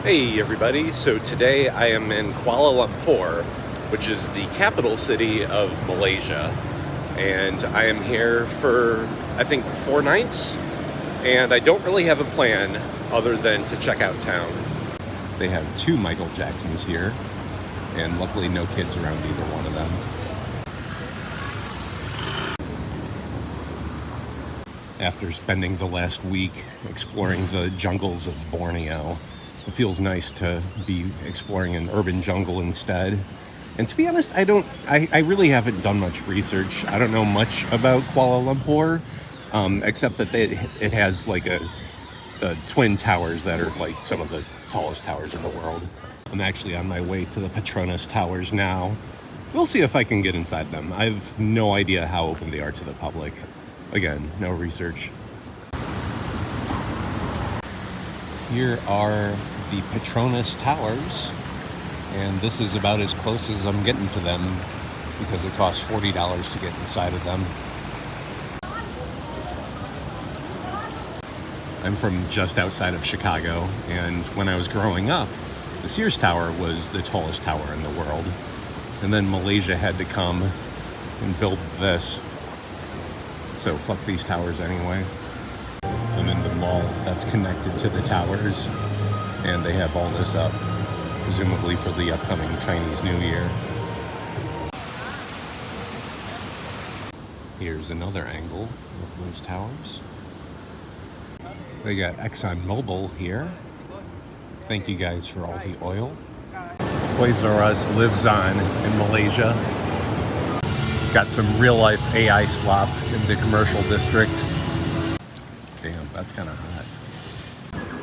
Hey everybody, so today I am in Kuala Lumpur, which is the capital city of Malaysia, and I am here for, I think, 4 nights, and I don't really have a plan other than to check out town. They have 2 Michael Jacksons here, and luckily no kids around either one of them. After spending the last week exploring the jungles of Borneo, it feels nice to be exploring an urban jungle instead. And to be honest, I really haven't done much research. I don't know much about Kuala Lumpur, except that it has like a twin towers that are like some of the tallest towers in the world. I'm actually on my way to the Petronas Towers now. We'll see if I can get inside them. I have no idea how open they are to the public. Again, no research. Here are the Petronas Towers, and this is about as close as I'm getting to them because it costs $40 to get inside of them. I'm from just outside of Chicago, and when I was growing up, the Sears Tower was the tallest tower in the world. And then Malaysia had to come and build this. So fuck these towers anyway. I'm in the mall that's connected to the towers, and they have all this up, presumably for the upcoming Chinese New Year. Here's another angle of those towers. They got ExxonMobil here. Thank you guys for all the oil. Toys R Us lives on in Malaysia. Got some real life AI slop in the commercial district. Damn, that's kind of hot.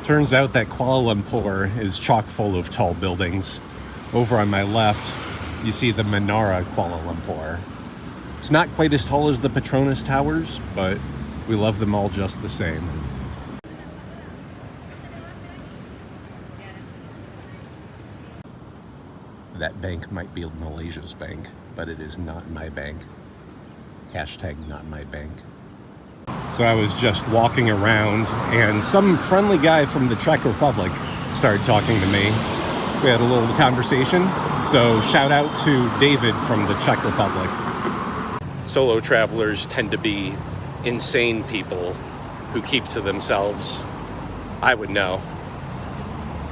Turns out that Kuala Lumpur is chock full of tall buildings. Over on my left, you see the Menara Kuala Lumpur. It's not quite as tall as the Petronas Towers, but we love them all just the same. That bank might be Malaysia's bank, but it is not my bank. Hashtag not my bank. So I was just walking around, and some friendly guy from the Czech Republic started talking to me. We had a little conversation, so shout out to David from the Czech Republic. Solo travelers tend to be insane people who keep to themselves. I would know.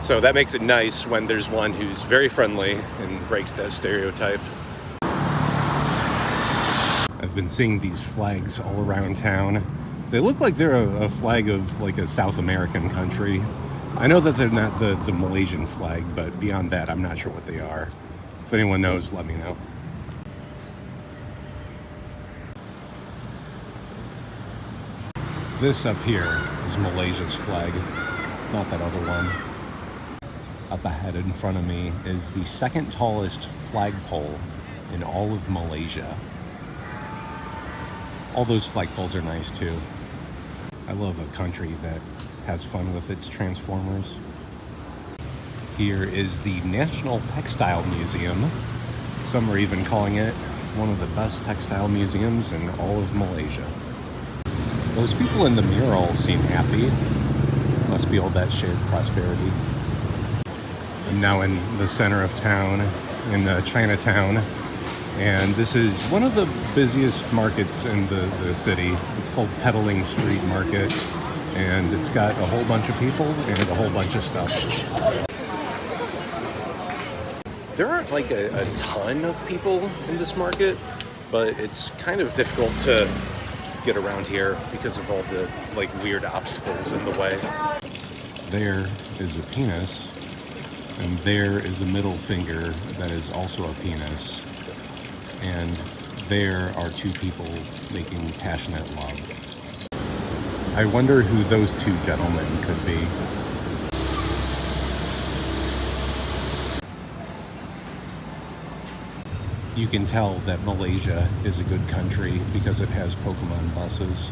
So that makes it nice when there's one who's very friendly and breaks that stereotype. I've been seeing these flags all around town. They look like they're a flag of like a South American country. I know that they're not the Malaysian flag, but beyond that, I'm not sure what they are. If anyone knows, let me know. This up here is Malaysia's flag, not that other one. Up ahead in front of me is the second tallest flagpole in all of Malaysia. All those flagpoles are nice too. I love a country that has fun with its transformers. Here is the National Textile Museum. Some are even calling it one of the best textile museums in all of Malaysia. Those people in the mural seem happy. Must be all that shared prosperity. I'm now in the center of town, in Chinatown, and this is one of the busiest markets in the city. It's called Peddling Street Market, and it's got a whole bunch of people and a whole bunch of stuff. There aren't like a ton of people in this market, but it's kind of difficult to get around here because of all the like weird obstacles in the way. There is a penis. And there is a middle finger that is also a penis. And there are 2 people making passionate love. I wonder who those 2 gentlemen could be. You can tell that Malaysia is a good country because it has Pokemon buses.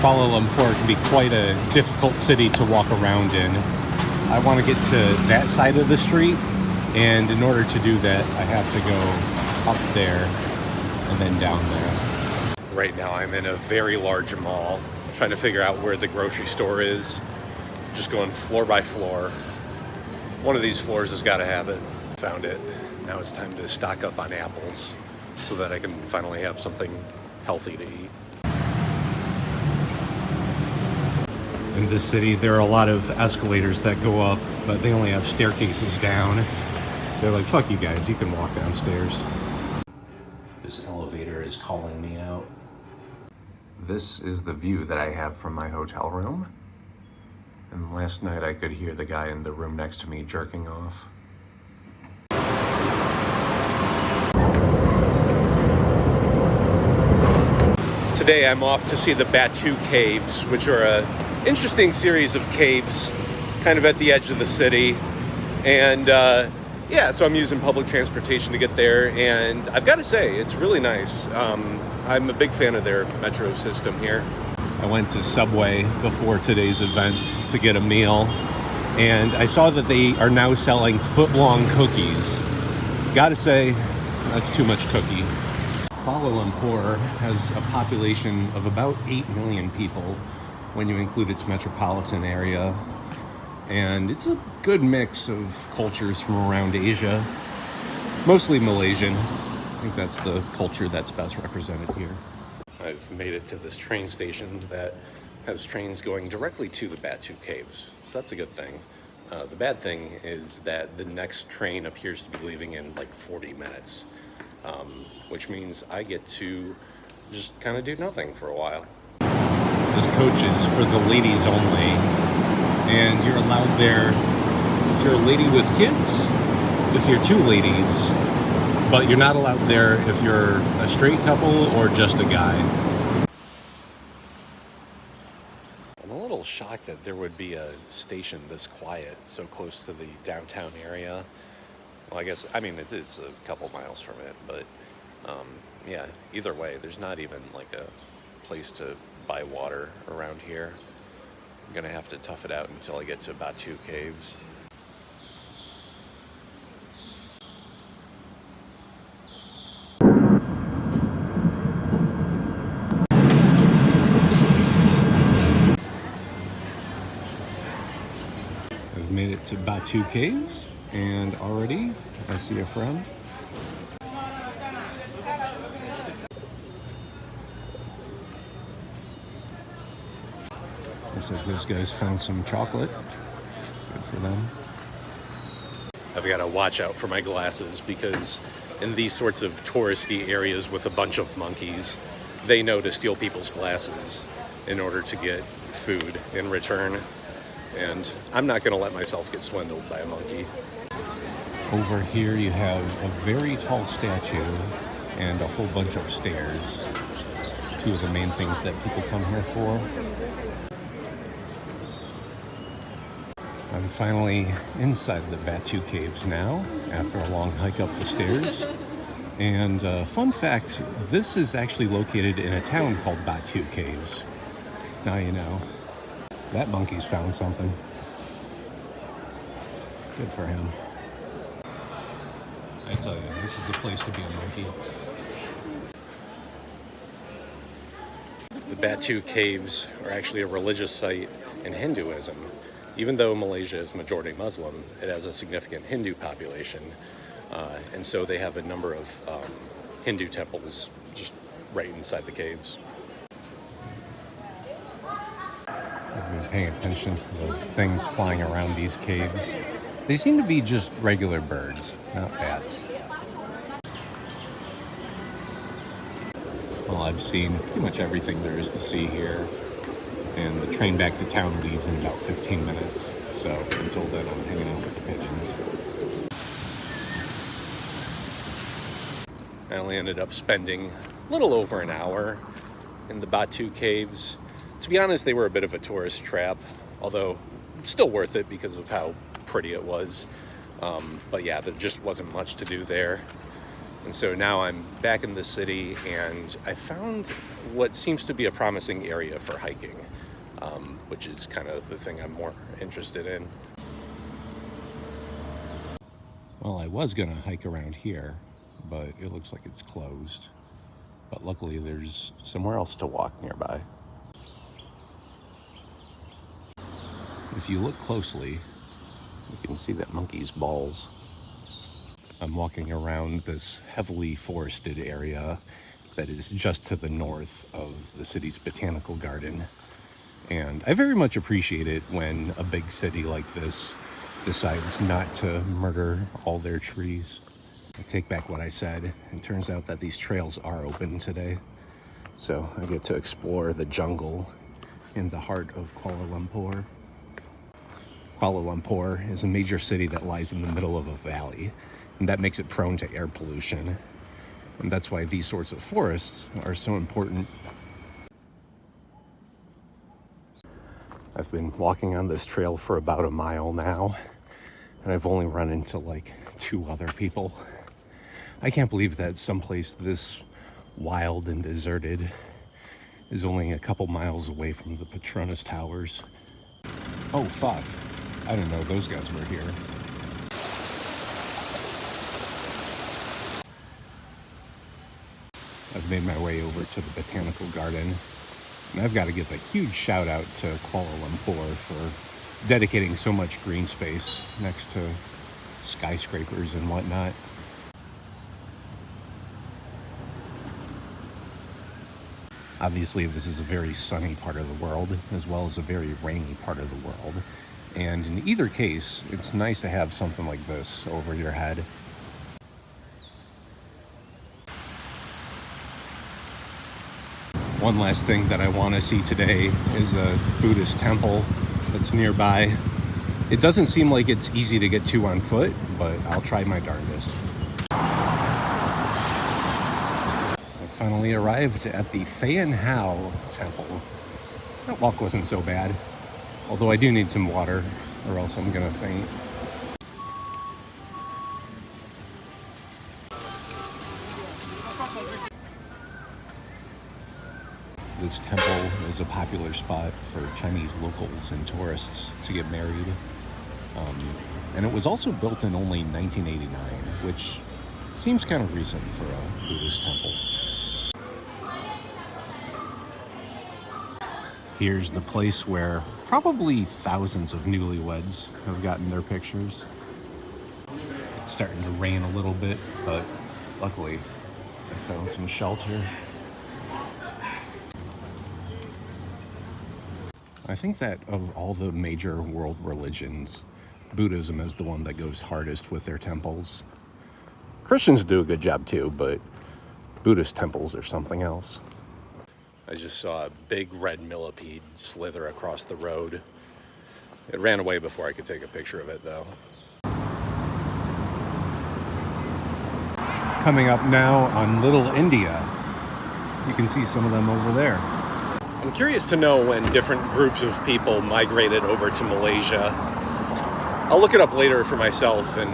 Kuala Lumpur can be quite a difficult city to walk around in. I want to get to that side of the street, and in order to do that, I have to go up there and then down there. Right now I'm in a very large mall, trying to figure out where the grocery store is. just going floor by floor. One of these floors has got to have it. Found it. Now it's time to stock up on apples so that I can finally have something healthy to eat. In this city, there are a lot of escalators that go up, but they only have staircases down. They're like, fuck you guys, you can walk downstairs. This elevator is calling me out. This is the view that I have from my hotel room. And last night I could hear the guy in the room next to me jerking off. Today I'm off to see the Batu Caves, which are an interesting series of caves kind of at the edge of the city. And yeah, so I'm using public transportation to get there, and I've got to say, it's really nice. I'm a big fan of their metro system here. I went to Subway before today's events to get a meal, and I saw that they are now selling foot-long cookies. Gotta say, that's too much cookie. Kuala Lumpur has a population of about 8 million people when you include its metropolitan area. And it's a good mix of cultures from around Asia, mostly Malaysian. I think that's the culture that's best represented here. I've made it to this train station that has trains going directly to the Batu Caves, so that's a good thing. The bad thing is that the next train appears to be leaving in like 40 minutes, which means I get to just kind of do nothing for a while. This coach is for the ladies only, and you're allowed there if you're a lady with kids, if you're two ladies, but you're not allowed there if you're a straight couple or just a guy. I'm a little shocked that there would be a station this quiet, so close to the downtown area. Well, I mean, it is a couple miles from it, but yeah, either way, there's not even like a place to buy water around here. I'm gonna have to tough it out until I get to Batu Caves. I've made it to Batu Caves, and already I see a friend. Looks like those guys found some chocolate. Good for them. I've got to watch out for my glasses because in these sorts of touristy areas with a bunch of monkeys, they know to steal people's glasses in order to get food in return. And I'm not going to let myself get swindled by a monkey. Over here you have a very tall statue and a whole bunch of stairs. Two of the main things that people come here for. I'm finally inside the Batu Caves now, after a long hike up the stairs. And fun fact, this is actually located in a town called Batu Caves. Now you know. That monkey's found something. Good for him. I tell you, this is a place to be a monkey. The Batu Caves are actually a religious site in Hinduism. Even though Malaysia is majority Muslim, it has a significant Hindu population. And so they have a number of Hindu temples just right inside the caves. I've been paying attention to the things flying around these caves. They seem to be just regular birds, not bats. Well, I've seen pretty much everything there is to see here. And the train back to town leaves in about 15 minutes. So until then, I'm hanging out with the pigeons. I only ended up spending a little over an hour in the Batu Caves. To be honest, they were a bit of a tourist trap, although still worth it because of how pretty it was. But yeah, there just wasn't much to do there. And so now I'm back in the city, and I found what seems to be a promising area for hiking, which is kind of the thing I'm more interested in. Well, I was gonna hike around here, but it looks like it's closed. But luckily there's somewhere else to walk nearby. If you look closely, you can see that monkey's balls. I'm walking around this heavily forested area that is just to the north of the city's botanical garden. And I very much appreciate it when a big city like this decides not to murder all their trees. I take back what I said. It turns out that these trails are open today. So I get to explore the jungle in the heart of Kuala Lumpur. Kuala Lumpur is a major city that lies in the middle of a valley, and that makes it prone to air pollution. And that's why these sorts of forests are so important. I've been walking on this trail for about a mile now, and I've only run into like 2 other people. I can't believe that someplace this wild and deserted is only a couple miles away from the Petronas Towers. Oh fuck, I didn't know those guys were here. I've made my way over to the botanical garden, and I've got to give a huge shout out to Kuala Lumpur for dedicating so much green space next to skyscrapers and whatnot. Obviously, this is a very sunny part of the world, as well as a very rainy part of the world. And in either case, it's nice to have something like this over your head. One last thing that I want to see today is a Buddhist temple that's nearby. It doesn't seem like it's easy to get to on foot, but I'll try my darndest. I finally arrived at the Fan Hao temple. That walk wasn't so bad, although I do need some water or else I'm gonna faint. This temple is a popular spot for Chinese locals and tourists to get married. And it was also built in only 1989, which seems kind of recent for a Buddhist temple. Here's the place where probably thousands of newlyweds have gotten their pictures. It's starting to rain a little bit, but luckily I found some shelter. I think that of all the major world religions, Buddhism is the one that goes hardest with their temples. Christians do a good job too, but Buddhist temples are something else. I just saw a big red millipede slither across the road. It ran away before I could take a picture of it, though. Coming up now on Little India. You can see some of them over there. I'm curious to know when different groups of people migrated over to Malaysia. I'll look it up later for myself and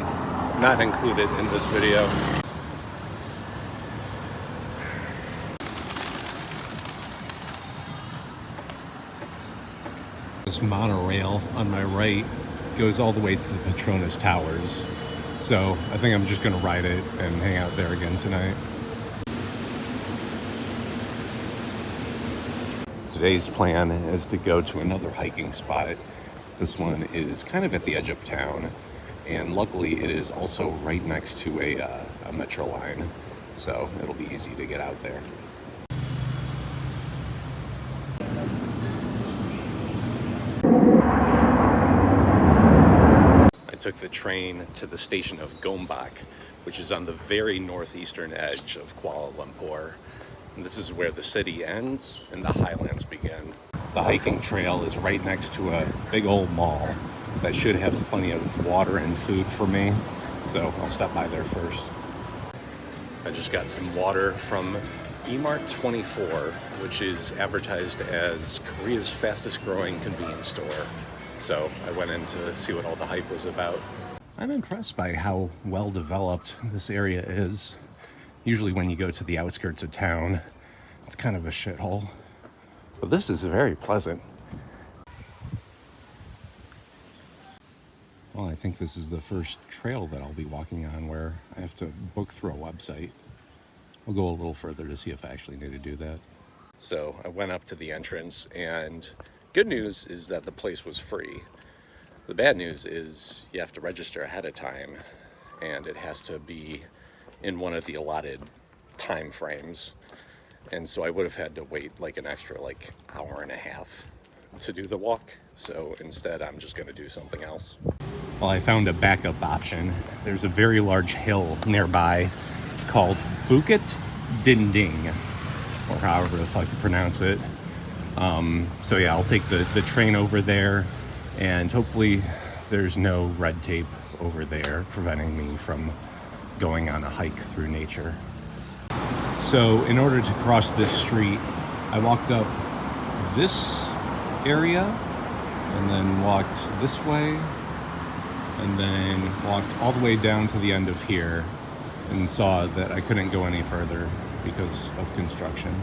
not include it in this video. This monorail on my right goes all the way to the Petronas Towers. So I think I'm just gonna ride it and hang out there again tonight. Today's plan is to go to another hiking spot. This one is kind of at the edge of town, and luckily it is also right next to a metro line, so it'll be easy to get out there. I took the train to the station of Gombak, which is on the very northeastern edge of Kuala Lumpur. And this is where the city ends and the highlands begin. The hiking trail is right next to a big old mall that should have plenty of water and food for me, so I'll stop by there first. I just got some water from Emart 24, which is advertised as Korea's fastest growing convenience store. So I went in to see what all the hype was about. I'm impressed by how well developed this area is. Usually when you go to the outskirts of town, it's kind of a shithole. But this is very pleasant. Well, I think this is the first trail that I'll be walking on where I have to book through a website. I'll go a little further to see if I actually need to do that. So I went up to the entrance, and good news is that the place was free. The bad news is you have to register ahead of time, and it has to be in one of the allotted time frames. And so I would have had to wait like an extra like hour and a half to do the walk. So instead, I'm just going to do something else. Well, I found a backup option. There's a very large hill nearby called Bukit Dinding, or however the fuck you pronounce it. So yeah, I'll take the train over there, and hopefully there's no red tape over there preventing me from going on a hike through nature. So in order to cross this street, I walked up this area and then walked this way and then walked all the way down to the end of here and saw that I couldn't go any further because of construction.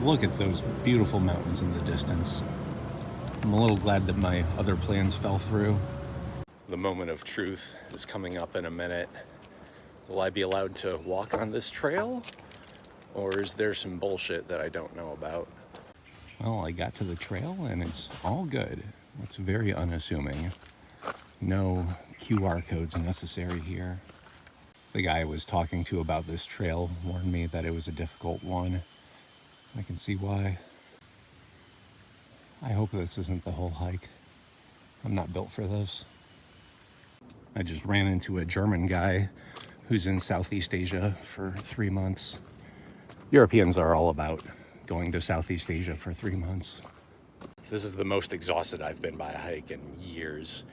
Look at those beautiful mountains in the distance. I'm a little glad that my other plans fell through. The moment of truth is coming up in a minute. Will I be allowed to walk on this trail? Or is there some bullshit that I don't know about? Well, I got to the trail and it's all good. It's very unassuming. No QR codes necessary here. The guy I was talking to about this trail warned me that it was a difficult one. I can see why. I hope this isn't the whole hike. I'm not built for this. I just ran into a German guy who's in Southeast Asia for 3 months. Europeans are all about going to Southeast Asia for 3 months. This is the most exhausted I've been by a hike in years.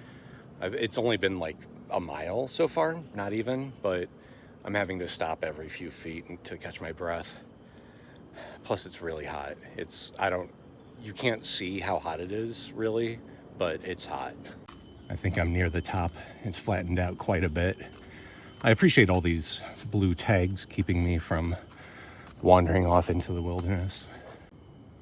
It's only been like a mile so far, not even, but I'm having to stop every few feet to catch my breath. Plus it's really hot. You can't see how hot it is really, but it's hot. I think I'm near the top. It's flattened out quite a bit. I appreciate all these blue tags keeping me from wandering off into the wilderness.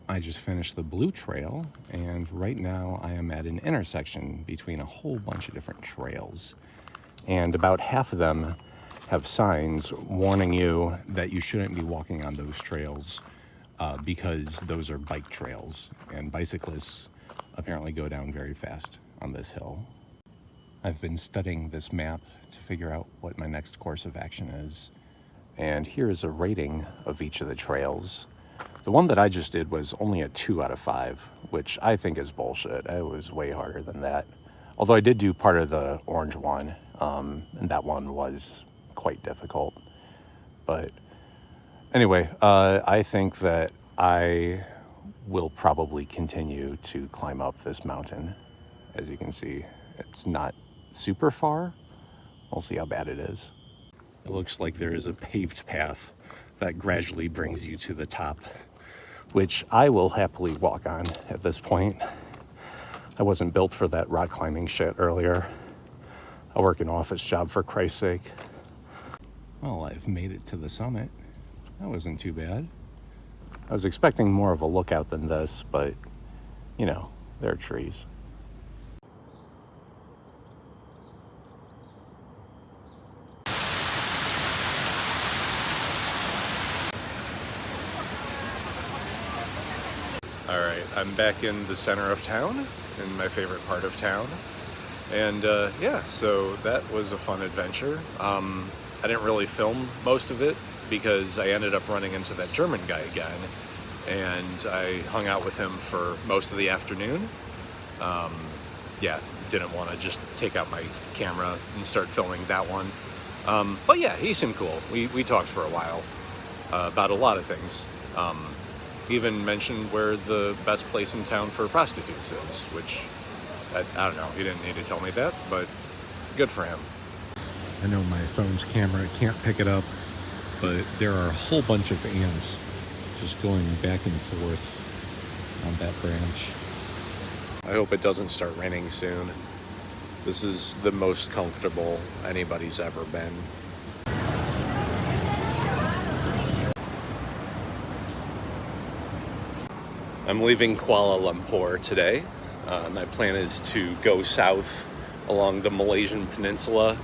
I just finished the blue trail, and right now I am at an intersection between a whole bunch of different trails. And about half of them have signs warning you that you shouldn't be walking on those trails because those are bike trails, and bicyclists apparently go down very fast on this hill. I've been studying this map to figure out what my next course of action is, and here is a rating of each of the trails. The one that I just did was only a 2 out of 5, which I think is bullshit. It was way harder than that. Although I did do part of the orange one, and that one was quite difficult. But anyway, I think that I will probably continue to climb up this mountain. As you can see, it's not super far. We'll see how bad it is. It looks like there is a paved path that gradually brings you to the top, which I will happily walk on at this point. I wasn't built for that rock climbing shit earlier. I work an office job, for Christ's sake. Well, I've made it to the summit. That wasn't too bad. I was expecting more of a lookout than this, but, you know, there are trees. All right, I'm back in the center of town, in my favorite part of town. And yeah, so that was a fun adventure. I didn't really film most of it because I ended up running into that German guy again, and I hung out with him for most of the afternoon. Yeah, didn't want to just take out my camera and start filming that one. But yeah, he seemed cool. We talked for a while about a lot of things. Even mentioned where the best place in town for prostitutes is, which I don't know, he didn't need to tell me that, but good for him. I know my phone's camera can't pick it up, but there are a whole bunch of ants just going back and forth on that branch. I hope it doesn't start raining soon. This is the most comfortable anybody's ever been. I'm leaving Kuala Lumpur today. My plan is to go south along the Malaysian peninsula.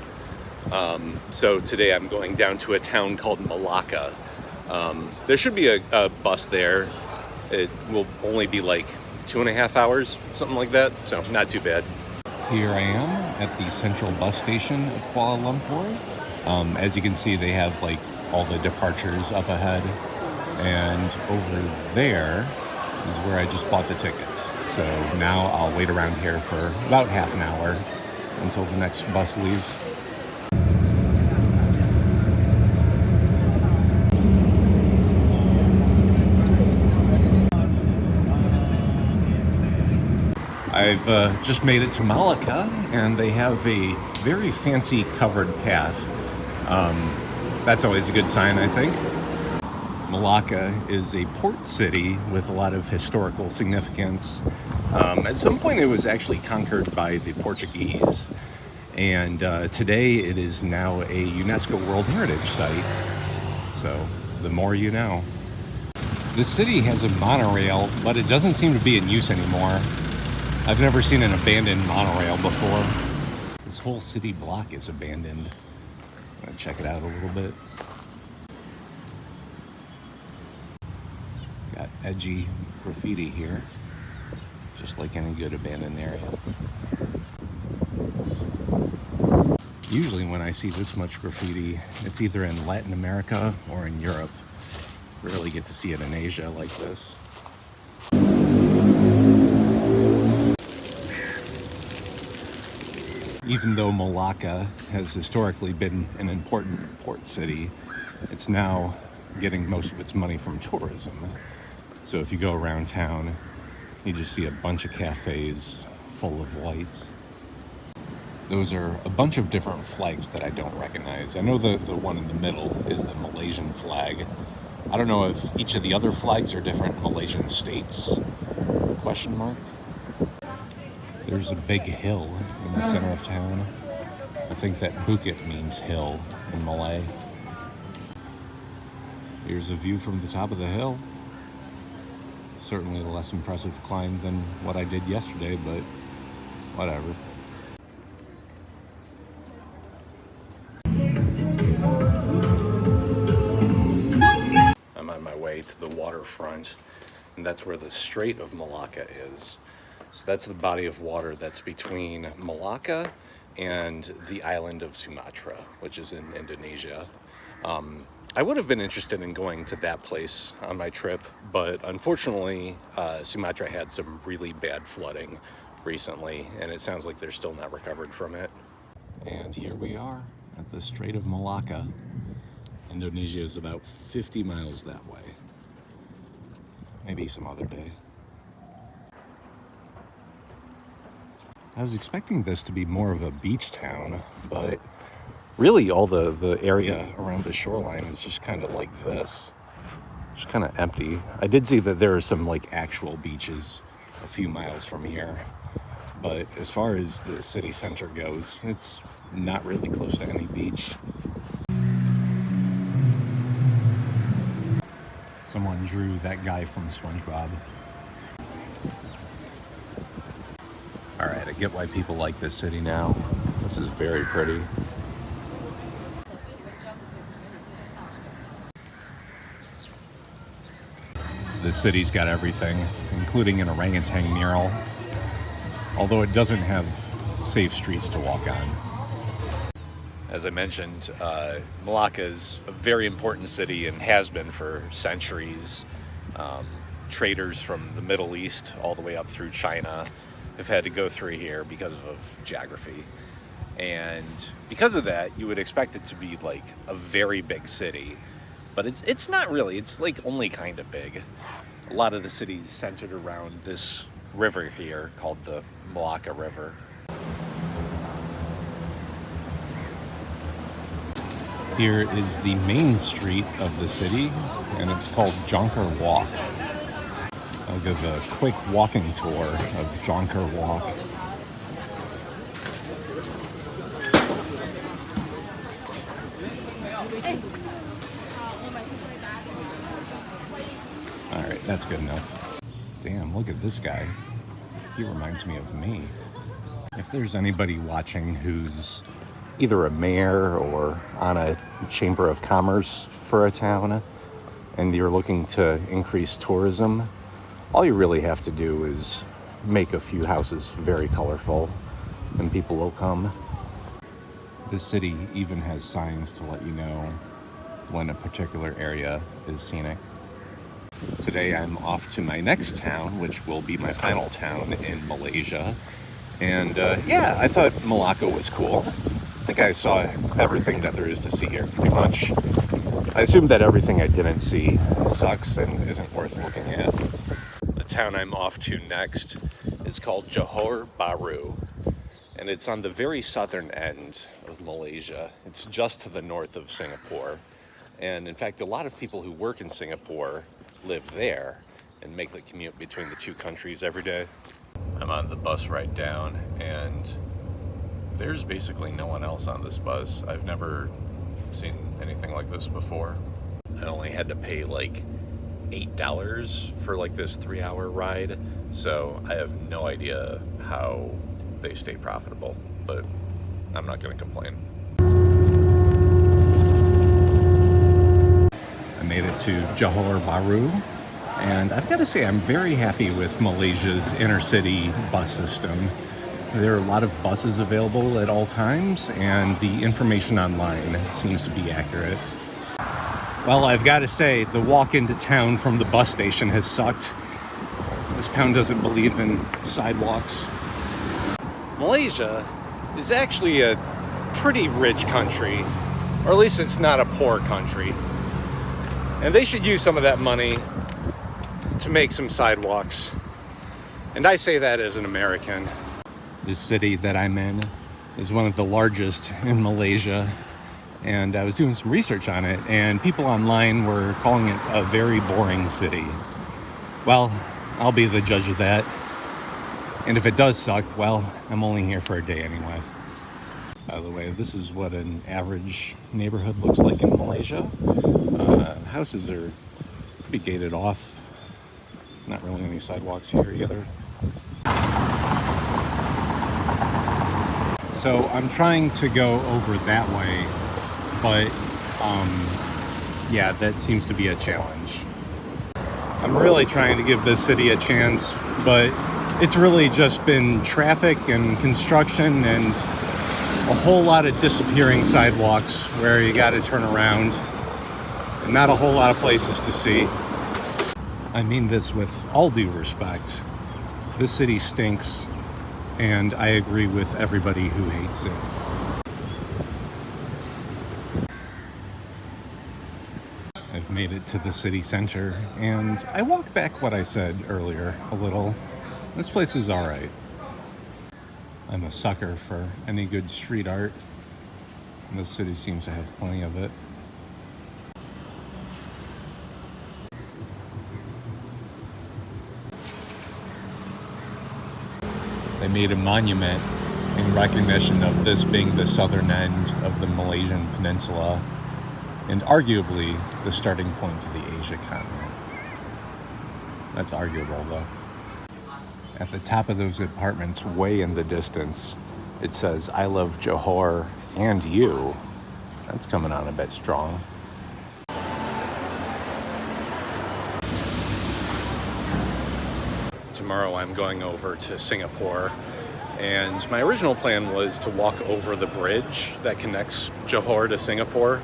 So today I'm going down to a town called Malacca. There should be a bus there. It will only be like 2.5 hours, something like that. So not too bad. Here I am at the central bus station of Kuala Lumpur. As you can see, they have like all the departures up ahead, and over there is where I just bought the tickets. So now I'll wait around here for about half an hour until the next bus leaves. I've just made it to Malacca, and they have a very fancy covered path. That's always a good sign, I think. Malacca is a port city with a lot of historical significance. At some point it was actually conquered by the Portuguese, and today it is now a UNESCO World Heritage Site. So the more you know. The city has a monorail, but it doesn't seem to be in use anymore. I've never seen an abandoned monorail before. This whole city block is abandoned. I'm gonna check it out a little bit. Got edgy graffiti here, just like any good abandoned area. Usually when I see this much graffiti, it's either in Latin America or in Europe. Rarely get to see it in Asia like this. Even though Malacca has historically been an important port city, it's now getting most of its money from tourism. So if you go around town, you just see a bunch of cafes full of lights. Those are a bunch of different flags that I don't recognize. I know the one in the middle is the Malaysian flag. I don't know if each of the other flags are different Malaysian states? Question mark? There's a big hill in the center of town. I think that Bukit means hill in Malay. Here's a view from the top of the hill. Certainly a less impressive climb than what I did yesterday, but whatever. I'm on my way to the waterfront, and that's where the Strait of Malacca is. So that's the body of water that's between Malacca and the island of Sumatra, which is in Indonesia. I would have been interested in going to that place on my trip, but unfortunately, Sumatra had some really bad flooding recently, and it sounds like they're still not recovered from it. And here we are at the Strait of Malacca. Indonesia is about 50 miles that way. Maybe some other day. I was expecting this to be more of a beach town, but really all the area around the shoreline is just kind of like this. Just kind of empty. I did see that there are some like actual beaches a few miles from here, but as far as the city center goes, it's not really close to any beach. Someone drew that guy from SpongeBob. Alright, I get why people like this city now. This is very pretty. This city's got everything, including an orangutan mural. Although it doesn't have safe streets to walk on. As I mentioned, Malacca is a very important city and has been for centuries. Traders from the Middle East all the way up through China have had to go through here because of geography. And because of that, you would expect it to be like a very big city. But it's not really. It's like only kind of big. A lot of the city's centered around this river here called the Malacca River. Here is the main street of the city, and it's called Jonker Walk. I'll give a quick walking tour of Jonker Walk. Alright, that's good enough. Damn, look at this guy. He reminds me of me. If there's anybody watching who's either a mayor or on a chamber of commerce for a town, and you're looking to increase tourism, all you really have to do is make a few houses very colorful. and people will come. This city even has signs to let you know when a particular area is scenic. Today I'm off to my next town, which will be my final town in Malaysia. And yeah, I thought Malacca was cool. I think I saw everything that there is to see here, pretty much. I assume that everything I didn't see sucks and isn't worth looking at. The town I'm off to next is called Johor Bahru, and it's on the very southern end of Malaysia. It's just to the north of Singapore. And in fact, a lot of people who work in Singapore live there and make the commute between the two countries every day. I'm on the bus ride down, and there's basically no one else on this bus. I've never seen anything like this before. I only had to pay like $8 for like this 3-hour ride, so I have no idea how they stay profitable, but I'm not going to complain. I made it to Johor Bahru, and I've got to say I'm very happy with Malaysia's inner-city bus system. There are a lot of buses available at all times, and the information online seems to be accurate. Well, I've got to say, the walk into town from the bus station has sucked. This town doesn't believe in sidewalks. Malaysia is actually a pretty rich country, or at least it's not a poor country. And they should use some of that money to make some sidewalks. And I say that as an American. This city that I'm in is one of the largest in Malaysia, and I was doing some research on it, and people online were calling it a very boring city. Well, I'll be the judge of that. And if it does suck, well, I'm only here for a day anyway. By the way, this is what an average neighborhood looks like in Malaysia. Houses are pretty gated off. Not really any sidewalks here either. So I'm trying to go over that way, but yeah, that seems to be a challenge. I'm really trying to give this city a chance, but it's really just been traffic and construction and a whole lot of disappearing sidewalks where you gotta turn around and not a whole lot of places to see. I mean this with all due respect. This city stinks, and I agree with everybody who hates it. I've made it to the city center, and I walk back what I said earlier a little. This place is all right. I'm a sucker for any good street art, and this city seems to have plenty of it. They made a monument in recognition of this being the southern end of the Malaysian peninsula, and arguably the starting point to the Asia continent. That's arguable, though. At the top of those apartments, way in the distance, it says, "I love Johor and you." That's coming on a bit strong. Tomorrow I'm going over to Singapore, and my original plan was to walk over the bridge that connects Johor to Singapore,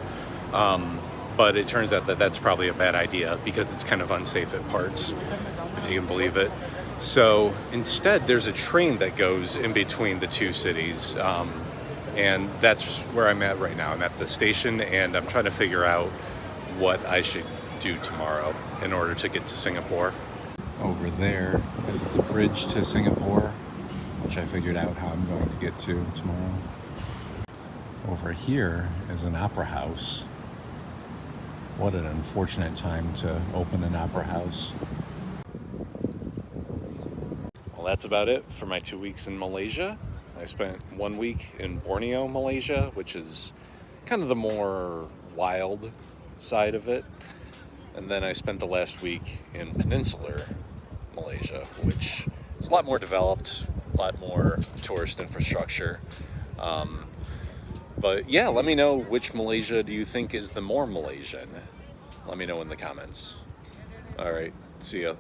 but it turns out that that's probably a bad idea because it's kind of unsafe at parts, if you can believe it. So instead, there's a train that goes in between the two cities, and that's where I'm at right now. I'm at the station, and I'm trying to figure out what I should do tomorrow in order to get to Singapore. Over there is the bridge to Singapore, which I figured out how I'm going to get to tomorrow. Over here is an opera house. What an unfortunate time to open an opera house. Well, that's about it for my 2 weeks in Malaysia. I spent 1 week in Borneo, Malaysia, which is kind of the more wild side of it. And then I spent the last week in peninsular Malaysia, which is a lot more developed, a lot more tourist infrastructure. But yeah, let me know which Malaysia do you think is the more Malaysian. Let me know in the comments. All right, see ya.